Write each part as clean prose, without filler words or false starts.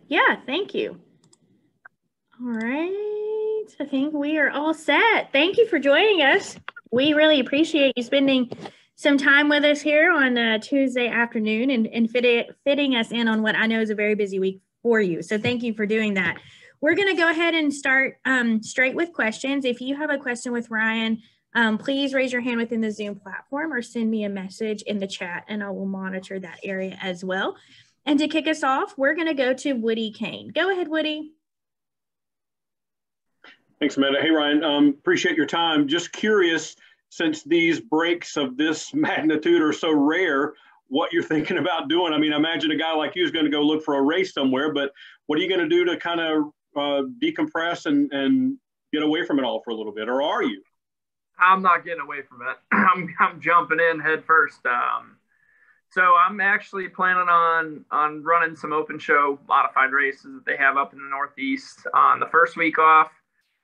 Yeah, thank you. All right. I think we are all set. Thank you for joining us. We really appreciate you spending some time with us here on Tuesday afternoon and fitting us in on what I know is a very busy week for you. So thank you for doing that. We're going to go ahead and start straight with questions. If you have a question with Ryan, please raise your hand within the Zoom platform or send me a message in the chat and I will monitor that area as well. And to kick us off, we're going to go to Woody Kane. Go ahead, Woody. Thanks, Amanda. Hey, Ryan, appreciate your time. Just curious, since these breaks of this magnitude are so rare, what you're thinking about doing. I mean, I imagine a guy like you is going to go look for a race somewhere, but what are you going to do to kind of decompress and get away from it all for a little bit, or are you? I'm not getting away from it. I'm jumping in head first. So I'm actually planning on running some open show modified races that they have up in the Northeast on the first week off.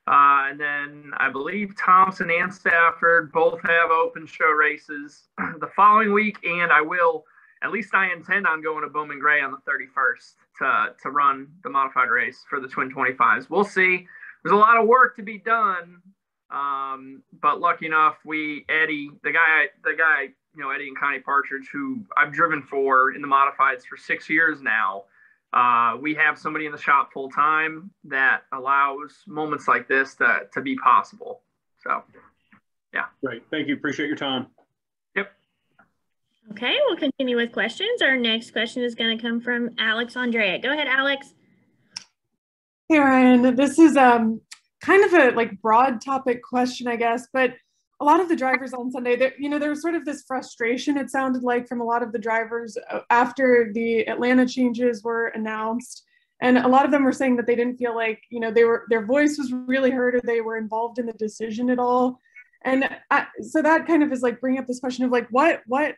And then I believe Thompson and Stafford both have open show races the following week. And at least I intend on going to Bowman Gray on the 31st to run the modified race for the Twin 25s. We'll see. There's a lot of work to be done. But lucky enough, Eddie, Eddie and Connie Partridge, who I've driven for in the modifieds for 6 years now. We have somebody in the shop full time that allows moments like this to be possible. So, yeah. Great. Thank you. Appreciate your time. Yep. Okay, we'll continue with questions. Our next question is going to come from Alex Andrea. Go ahead, Alex. Hey, Ryan. This is kind of a broad topic question, I guess, but a lot of the drivers on Sunday, there was sort of this frustration, it sounded like, from a lot of the drivers after the Atlanta changes were announced. And a lot of them were saying that they didn't feel like, their voice was really heard or they were involved in the decision at all. And so that kind of is bringing up this question of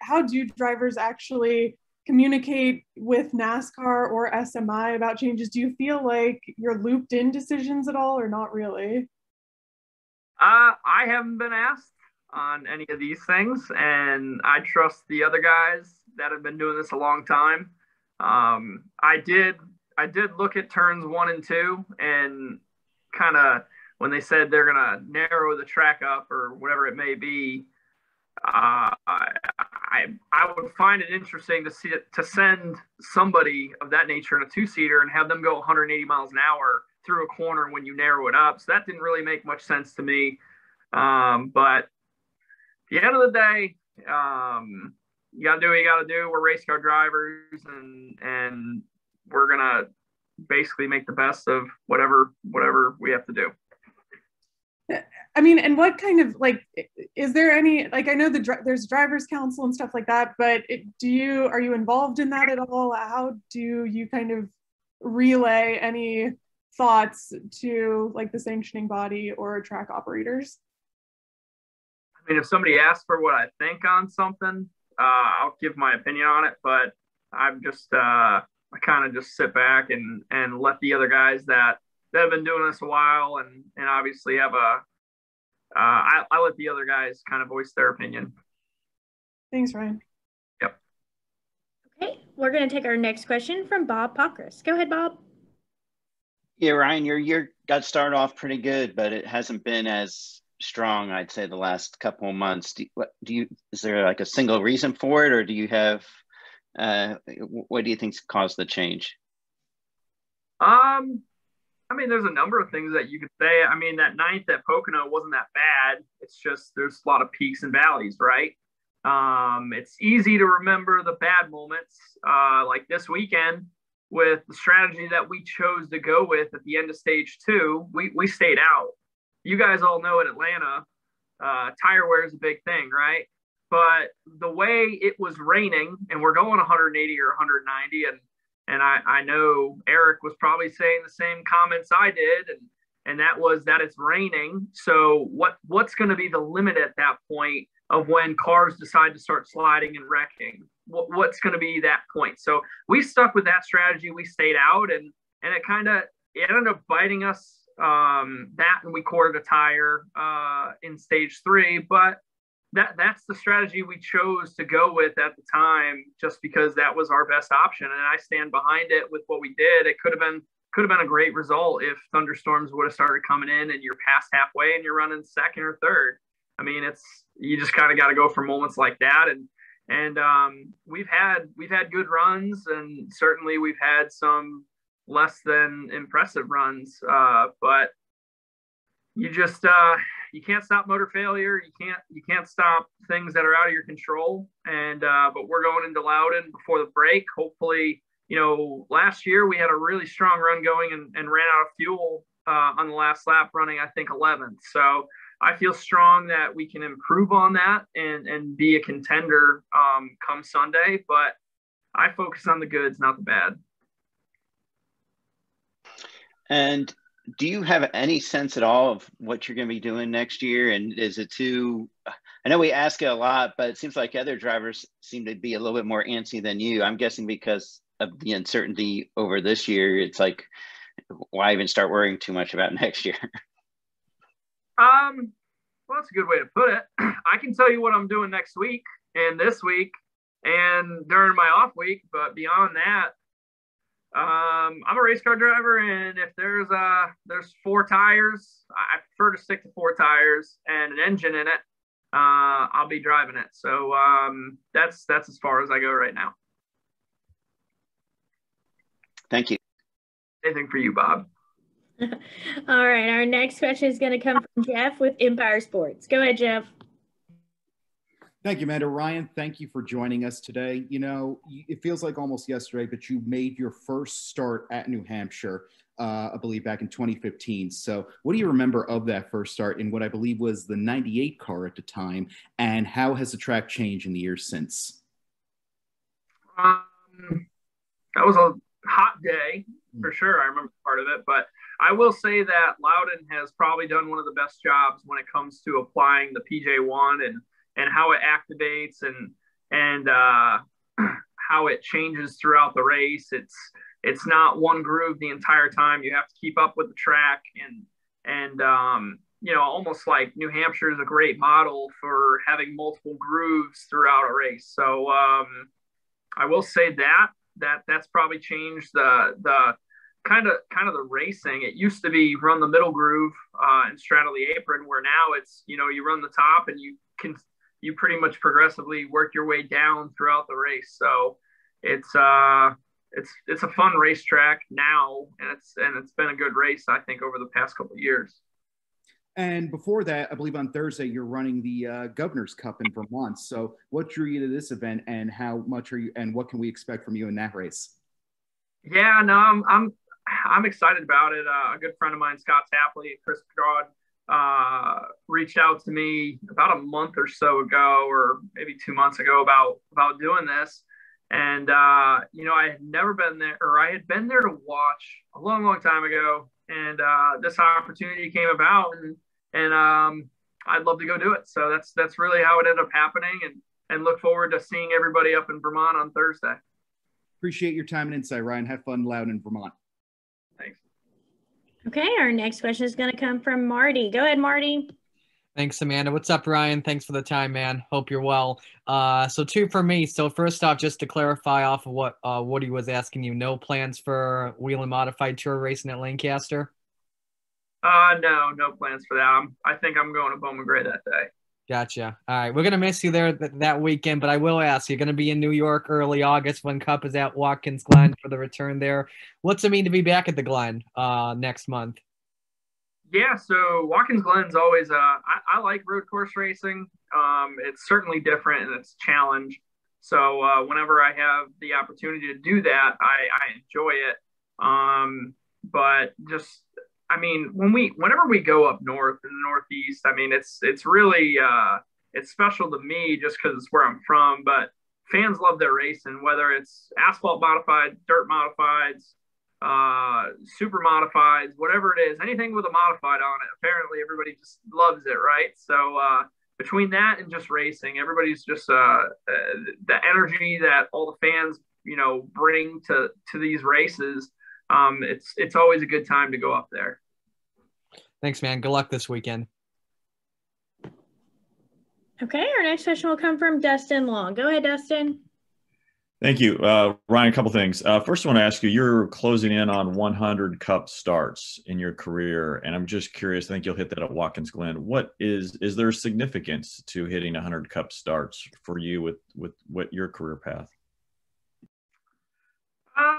how do drivers actually communicate with NASCAR or SMI about changes? Do you feel like you're looped in decisions at all or not really? I haven't been asked on any of these things, and I trust the other guys that have been doing this a long time. I did look at turns 1 and 2, and kind of when they said they're gonna narrow the track up or whatever it may be, I would find it interesting to send somebody of that nature in a 2-seater and have them go 180 miles an hour through a corner when you narrow it up. So that didn't really make much sense to me. But at the end of the day, you got to do what you got to do. We're race car drivers, and we're going to basically make the best of whatever we have to do. I mean, and what kind of is there any, I know there's drivers council and stuff like that, but are you involved in that at all? How do you kind of relay any thoughts to the sanctioning body or track operators? I mean, if somebody asks for what I think on something, I'll give my opinion on it, but I'm just, I kind of just sit back and let the other guys that have been doing this a while and obviously have I let the other guys kind of voice their opinion. Thanks, Ryan. Yep. Okay, we're going to take our next question from Bob Pockris. Go ahead, Bob. Yeah, Ryan, your year got started off pretty good, but it hasn't been as strong, I'd say, the last couple of months. Is there a single reason for it, or do you have, what do you think's caused the change? I mean, there's a number of things that you could say. I mean, that 9th at Pocono wasn't that bad. It's just there's a lot of peaks and valleys, right? It's easy to remember the bad moments, like this weekend with the strategy that we chose to go with at the end of stage 2. We stayed out. You guys all know at Atlanta, tire wear is a big thing, right? But the way it was raining, and we're going 180 or 190, and I know Eric was probably saying the same comments I did, and that was that it's raining. So what's going to be the limit at that point of when cars decide to start sliding and wrecking? What's going to be that point? So we stuck with that strategy. We stayed out, and it ended up biting us. That, and we quartered a tire in stage 3, but that's the strategy we chose to go with at the time, just because that was our best option. And I stand behind it with what we did. It could have been a great result if thunderstorms would have started coming in and you're past halfway and you're running second or third. I mean, you just kind of got to go for moments like that. And we've had good runs, and certainly we've had some less than impressive runs. But you just you can't stop motor failure. You can't stop things that are out of your control. And but we're going into Loudon before the break. Hopefully, last year we had a really strong run going and ran out of fuel on the last lap, running I think 11th. So I feel strong that we can improve on that and be a contender come Sunday. But I focus on the goods, not the bad. And do you have any sense at all of what you're going to be doing next year? And is it I know we ask it a lot, but it seems like other drivers seem to be a little bit more antsy than you. I'm guessing because of the uncertainty over this year, it's like, why even start worrying too much about next year? Well, that's a good way to put it. I can tell you what I'm doing next week and this week and during my off week, but beyond that, I'm a race car driver, and if there's 4 tires, I prefer to stick to 4 tires and an engine in it. I'll be driving it. So that's as far as I go right now. Thank you. Anything for you, Bob? All right. Our next question is going to come from Jeff with Empire Sports. Go ahead, Jeff. Thank you, Amanda. Ryan, thank you for joining us today. It feels like almost yesterday, but you made your first start at New Hampshire, I believe back in 2015. So what do you remember of that first start in what I believe was the 98 car at the time? And how has the track changed in the years since? That was a hot day for sure. I remember part of it, but I will say that Loudon has probably done one of the best jobs when it comes to applying the PJ1 and how it activates and how it changes throughout the race. It's not one groove the entire time. You have to keep up with the track and almost like New Hampshire is a great model for having multiple grooves throughout a race. So I will say that's probably changed the kind of the racing. It used to be run the middle groove and straddle the apron, where now it's you run the top and you pretty much progressively work your way down throughout the race. So it's a fun racetrack now, and it's been a good race, I think, over the past couple of years. And before that, I believe on Thursday you're running the Governor's Cup in Vermont. So what drew you to this event, and how much and what can we expect from you in that race? Yeah, no, I'm excited about it. A good friend of mine, Scott Tapley, Chris Broad, reached out to me about a month or so ago, or maybe 2 months ago, about doing this. And I had never been there, or I had been there to watch a long, long time ago. And this opportunity came about, and I'd love to go do it. So that's really how it ended up happening, and look forward to seeing everybody up in Vermont on Thursday. Appreciate your time and insight, Ryan. Have fun loud in Vermont. Thanks. Okay, our next question is going to come from Marty. Go ahead, Marty. Thanks, Amanda. What's up, Ryan? Thanks for the time, man. Hope you're well. So 2 for me. So first off, just to clarify off of what Woody was asking you, no plans for Whelen Modified Tour racing at Lancaster? No plans for that. I think I'm going to Bowman Gray that day. Gotcha. All right. We're going to miss you there that weekend, but I will ask, you're going to be in New York early August when Cup is at Watkins Glen for the return there. What's it mean to be back at the Glen next month? Yeah, so Watkins Glen's always I like road course racing. It's certainly different and it's a challenge. So whenever I have the opportunity to do that, I enjoy it. But just, whenever we go up north in the Northeast, it's really it's special to me just because it's where I'm from. But fans love their racing, whether it's asphalt modified, dirt modifieds, super modifieds, whatever it is, anything with a modified on it. Apparently, everybody just loves it, right? So between that and just racing, everybody's just the energy that all the fans bring to these races. It's always a good time to go up there. Thanks, man. Good luck this weekend. Okay, our next question will come from Dustin Long. Go ahead, Dustin. Thank you. Ryan, a couple things. First, I want to ask you, you're closing in on 100 Cup starts in your career, and I'm just curious, I think you'll hit that at Watkins Glen. Is there significance to hitting 100 Cup starts for you with what your career path? I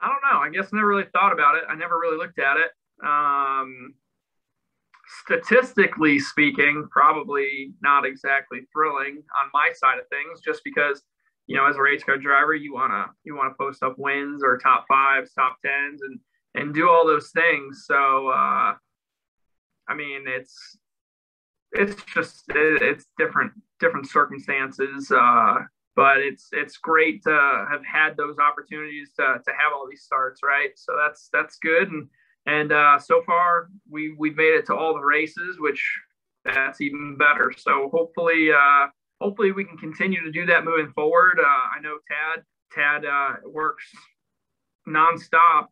don't know. I guess I never really thought about it. I never really looked at it. Statistically speaking, probably not exactly thrilling on my side of things, just because, as a race car driver, you wanna post up wins or top fives, top tens, and do all those things. So, it's different circumstances. But it's great to have had those opportunities to have all these starts, right? So that's good. And so far we've made it to all the races, which that's even better. So hopefully we can continue to do that moving forward. I know Tad works nonstop.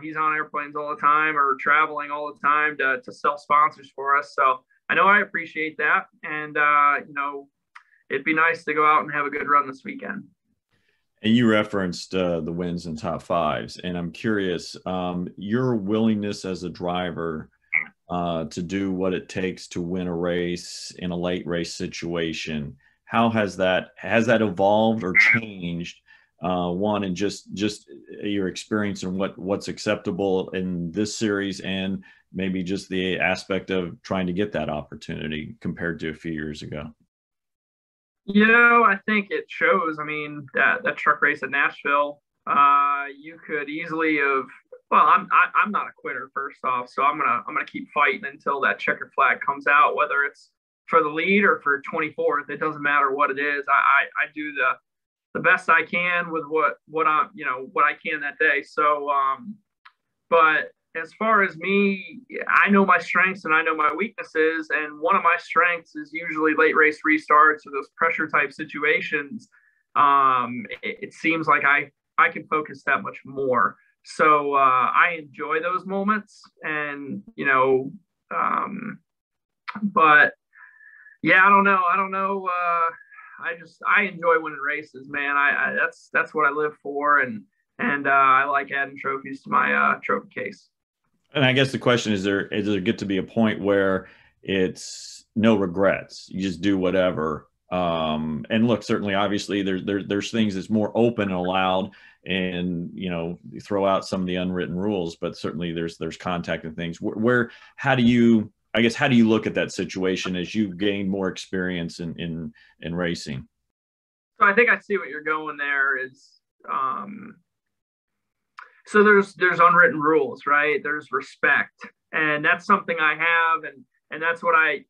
He's on airplanes all the time or traveling all the time to sell sponsors for us. So I know I appreciate that. And, it'd be nice to go out and have a good run this weekend. And you referenced the wins and top fives, and I'm curious, your willingness as a driver to do what it takes to win a race in a late race situation. How has that evolved or changed? One, and just your experience and what's acceptable in this series, and maybe just the aspect of trying to get that opportunity compared to a few years ago. I think it shows. I mean, that truck race at Nashville, you could easily have. Well, I'm not a quitter, first off, so I'm gonna keep fighting until that checkered flag comes out, whether it's for the lead or for 24th. It doesn't matter what it is. I do the best I can with what I can that day. So, but as far as me, I know my strengths and I know my weaknesses. And one of my strengths is usually late race restarts or those pressure type situations. It seems like I can focus that much more. So I enjoy those moments, and but yeah, I don't know. I enjoy winning races, man. That's what I live for, and I like adding trophies to my trophy case. And I guess the question is there get to be a point where it's no regrets, you just do whatever? And look, certainly, obviously, there's things that's more open and allowed, and you throw out some of the unwritten rules, but certainly there's contact and things. How do you look at that situation as you gain more experience in racing? So I think I see what you're going there is. So there's unwritten rules, right? There's respect, and that's something I have, and that's what I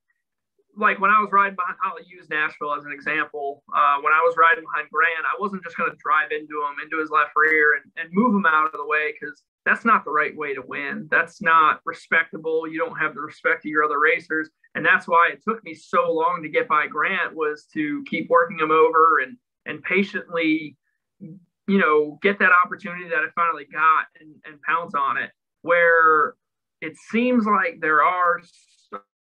like when I was riding behind. I'll use Nashville as an example. When I was riding behind Grant, I wasn't just going to drive into his left rear and move him out of the way, because that's not the right way to win. That's not respectable. You don't have the respect of your other racers, and that's why it took me so long to get by Grant, was to keep working him over and patiently get that opportunity that I finally got and pounce on it. Where it seems like there are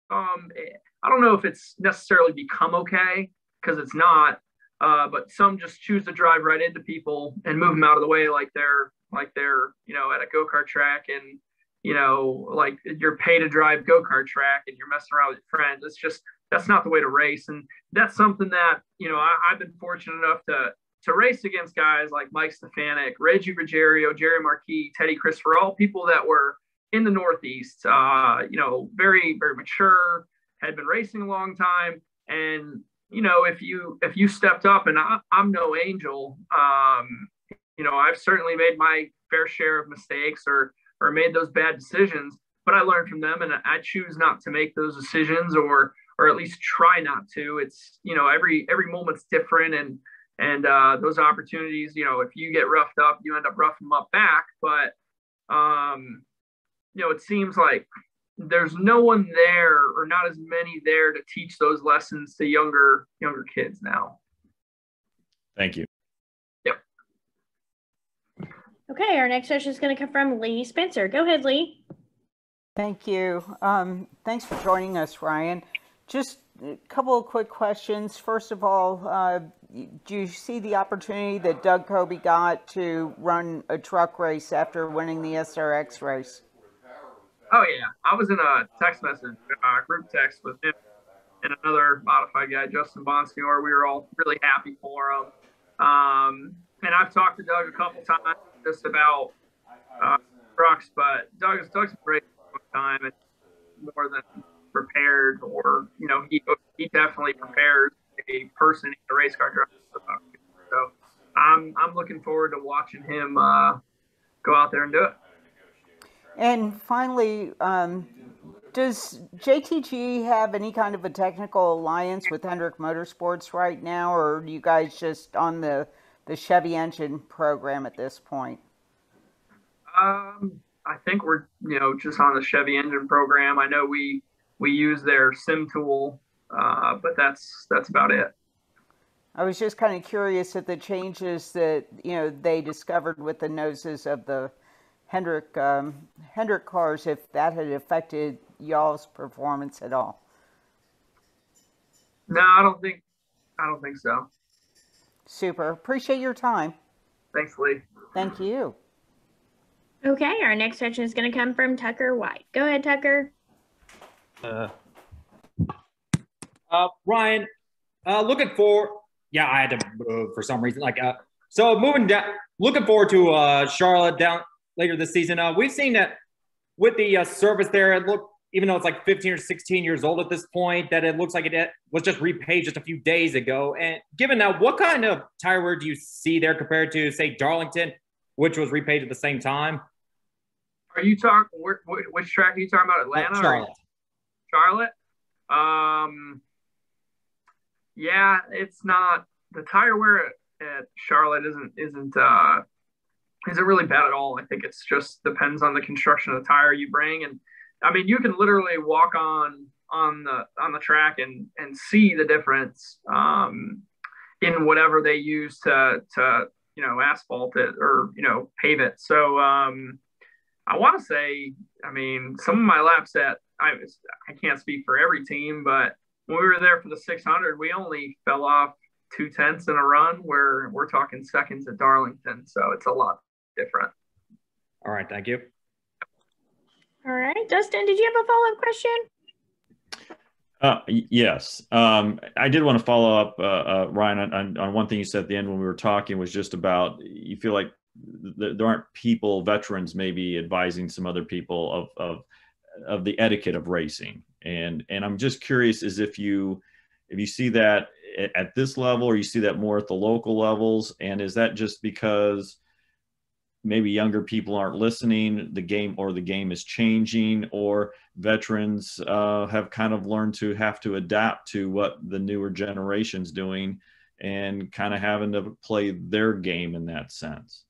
I don't know if it's necessarily become okay, because it's not, but some just choose to drive right into people and move them out of the way like they're at a go-kart track, and like you're paid to drive go-kart track and you're messing around with your friends. It's just, that's not the way to race. And that's something that I've been fortunate enough to race against guys like Mike Stefanik, Reggie Ruggiero, Jerry Marquis, Teddy Christopher, all people that were in the Northeast, very, very mature, had been racing a long time. And, if you stepped up, and I'm no angel, I've certainly made my fair share of mistakes or made those bad decisions, but I learned from them, and I choose not to make those decisions, or at least try not to. It's, every moment's different, and those opportunities, if you get roughed up, you end up roughing them up back. But, it seems like there's no one there, or not as many there, to teach those lessons to younger kids now. Thank you. Yep. Okay, our next question is going to come from Lee Spencer. Go ahead, Lee. Thank you. Thanks for joining us, Ryan. Just a couple of quick questions. First of all, do you see the opportunity that Doug Kobe got to run a truck race after winning the SRX race? Oh yeah, I was in a text message, group text with him and another modified guy, Justin Bonsignor. We were all really happy for him. And I've talked to Doug a couple times just about trucks, but Doug's a great time and more than prepared, or he definitely prepares a person in a race car driver. So I'm looking forward to watching him go out there and do it. And finally, does JTG have any kind of a technical alliance with Hendrick Motorsports right now, or are you guys just on the Chevy engine program at this point? I think we're just on the Chevy engine program. I know we use their sim tool, but that's about it. I was just kind of curious if the changes that they discovered with the noses of the Hendrick cars, if that had affected y'all's performance at all. No, I don't think so. Super. Appreciate your time. Thanks, Lee. Thank you. Okay, our next question is going to come from Tucker White. Go ahead, Tucker. Ryan, looking for, I had to move for some reason. So moving down, looking forward to Charlotte down later this season. We've seen that with the service there, it looked, even though it's like 15 or 16 years old at this point, that it looks like it was just repaid just a few days ago. And given that, what kind of tire wear do you see there compared to, say, Darlington, which was repaid at the same time? Are you talking, which track are you talking about, Atlanta? Charlotte. Charlotte? Yeah, it's not, the tire wear at Charlotte isn't really bad at all. I think it's just depends on the construction of the tire you bring. And I mean, you can literally walk on the track and see the difference in whatever they use to asphalt it or pave it. So I want to say, I mean, some of my laps I can't speak for every team, but when we were there for the 600, we only fell off 2/10 in a run, where we're talking seconds at Darlington. So it's a lot different. All right. Thank you. All right. Dustin, did you have a follow-up question? Yes. I did want to follow up, Ryan, on one thing you said at the end when we were talking, was just about, you feel like there aren't veterans maybe advising some other people of the etiquette of racing. And I'm just curious as if you see that at this level, or you see that more at the local levels, and is that just because maybe younger people aren't listening, the game is changing, or veterans have kind of learned to have to adapt to what the newer generation's doing and kind of having to play their game in that sense?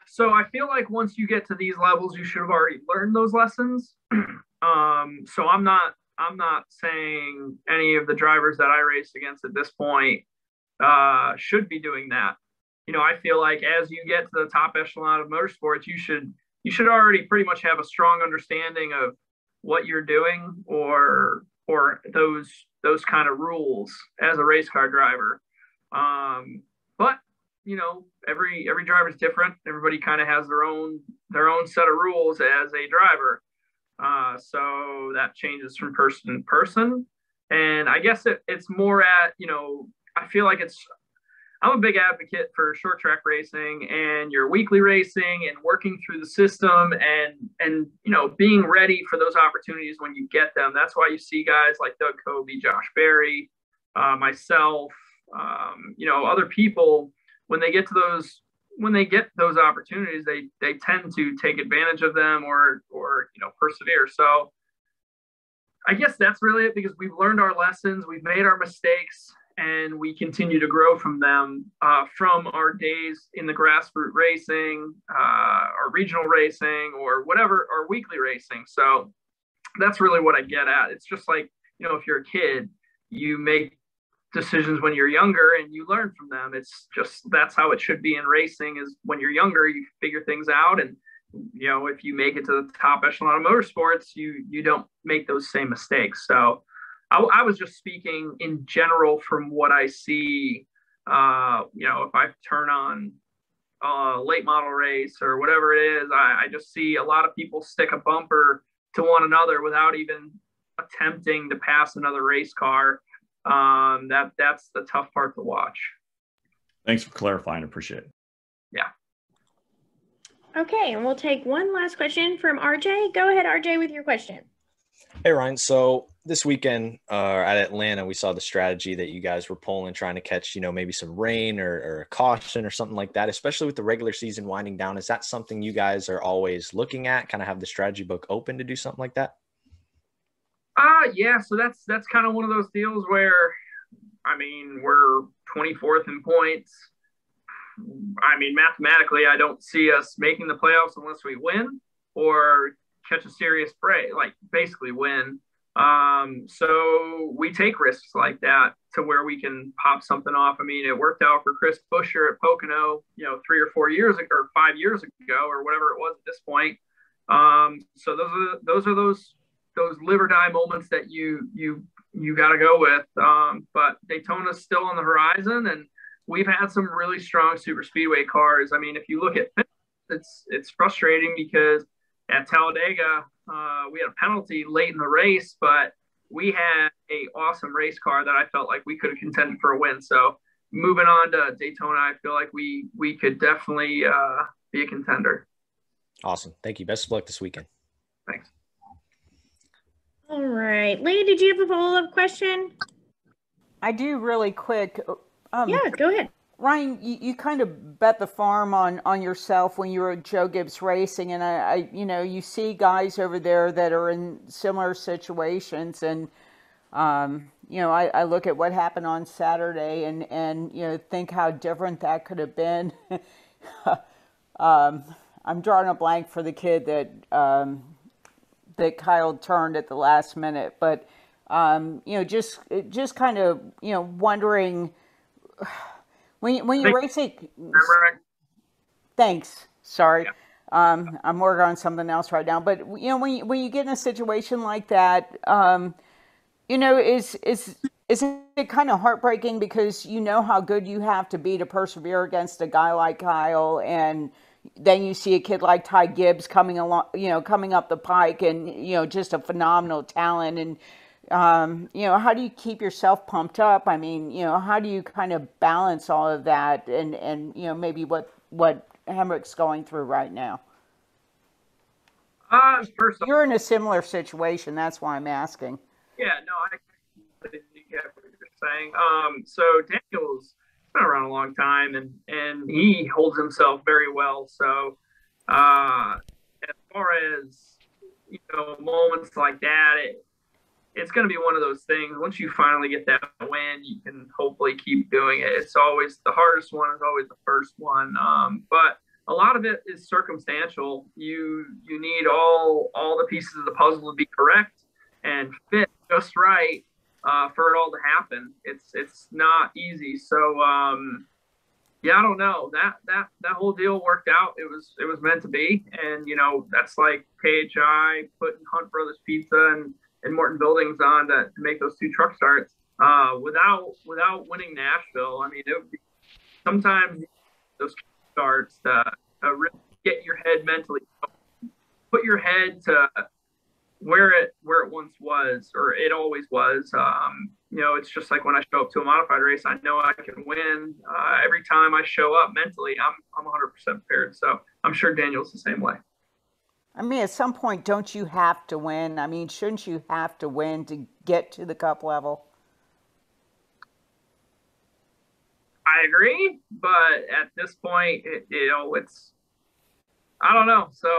So I feel like once you get to these levels, you should have already learned those lessons. So I'm not saying any of the drivers that I raced against at this point should be doing that. I feel like as you get to the top echelon of motorsports, you should already pretty much have a strong understanding of what you're doing or those kind of rules as a race car driver. But every driver is different. Everybody kind of has their own set of rules as a driver. So that changes from person to person. And I guess it's more at, I feel like I'm a big advocate for short track racing and your weekly racing and working through the system and being ready for those opportunities when you get them. That's why you see guys like Doug Kobe, Josh Berry, myself, other people, when they get those opportunities, they tend to take advantage of them or persevere. So I guess that's really it, because we've learned our lessons, we've made our mistakes, and we continue to grow from them, from our days in the grassroots racing, or regional racing, or whatever, or weekly racing. So that's really what I get at. It's just like, if you're a kid, you make decisions when you're younger and you learn from them. It's just, that's how it should be in racing, is when you're younger, you figure things out and if you make it to the top echelon of motorsports, you don't make those same mistakes. So I was just speaking in general from what I see. If I turn on a late model race or whatever it is, I just see a lot of people stick a bumper to one another without even attempting to pass another race car. That's the tough part to watch. Thanks for clarifying. Appreciate it. Yeah. Okay, and we'll take one last question from RJ. Go ahead, RJ, with your question. Hey, Ryan. So this weekend at Atlanta, we saw the strategy that you guys were pulling, trying to catch, maybe some rain or a caution or something like that, especially with the regular season winding down. Is that something you guys are always looking at, kind of have the strategy book open to do something like that? Yeah. So that's kind of one of those deals where, we're 24th in points. Mathematically, I don't see us making the playoffs unless we win or catch a serious break, like basically win. So we take risks like that to where we can pop something off. It worked out for Chris Buescher at Pocono, 3 or 4 years ago, or 5 years ago, or whatever it was at this point. So those are those live or die moments that you got to go with. But Daytona's still on the horizon, and we've had some really strong super speedway cars. If you look at it's frustrating because at Talladega, we had a penalty late in the race, but we had a awesome race car that I felt like we could have contended for a win. So moving on to Daytona, I feel like we could definitely be a contender. Awesome. Thank you. Best of luck this weekend. Thanks. All right. Lee, did you have a follow-up question? I do really quick. Yeah, go ahead. Ryan, you kind of bet the farm on yourself when you were at Joe Gibbs Racing, and I you see guys over there that are in similar situations, and I look at what happened on Saturday and think how different that could have been. I'm drawing a blank for the kid that Kyle turned at the last minute, but just kind of wondering. When you're racing, thanks. Sorry, yeah. I'm working on something else right now. But when you get in a situation like that, is it kind of heartbreaking because you know how good you have to be to persevere against a guy like Kyle, and then you see a kid like Ty Gibbs coming along, coming up the pike, and just a phenomenal talent and. How do you keep yourself pumped up? How do you kind of balance all of that and maybe what Hemrick's going through right now? First off, you're in a similar situation. That's why I'm asking. Yeah, no, I get what you're saying. So Daniel's been around a long time and he holds himself very well. So, as far as, moments like that, it's going to be one of those things. Once you finally get that win, you can hopefully keep doing it. It's always the hardest one is always the first one. But a lot of it is circumstantial. You need all the pieces of the puzzle to be correct and fit just right for it all to happen. It's not easy. So yeah, I don't know. That whole deal worked out. It was meant to be. And that's like KHI putting Hunt Brothers Pizza and Morton Buildings on to make those 2 truck starts. Without winning Nashville, it would be sometimes those starts to really get your head mentally, put your head to where it once was, or it always was. It's just like when I show up to a modified race, I know I can win. Every time I show up mentally, I'm 100% prepared. So I'm sure Daniel's the same way. At some point, don't you have to win? Shouldn't you have to win to get to the Cup level? I agree, but at this point, it's I don't know. So,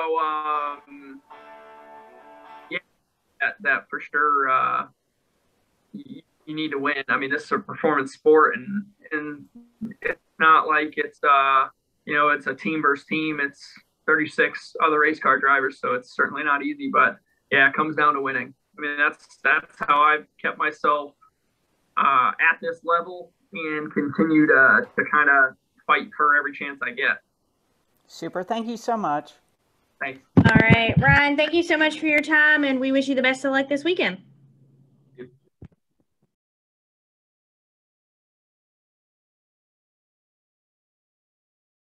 yeah, that for sure. You need to win. This is a performance sport, and it's not like it's it's a team versus team. It's 36 other race car drivers, so it's certainly not easy, but yeah, it comes down to winning. That's how I've kept myself at this level and continue to kind of fight for every chance I get. Super. Thank you so much. Thanks. All right, Ryan, thank you so much for your time, and we wish you the best of luck this weekend.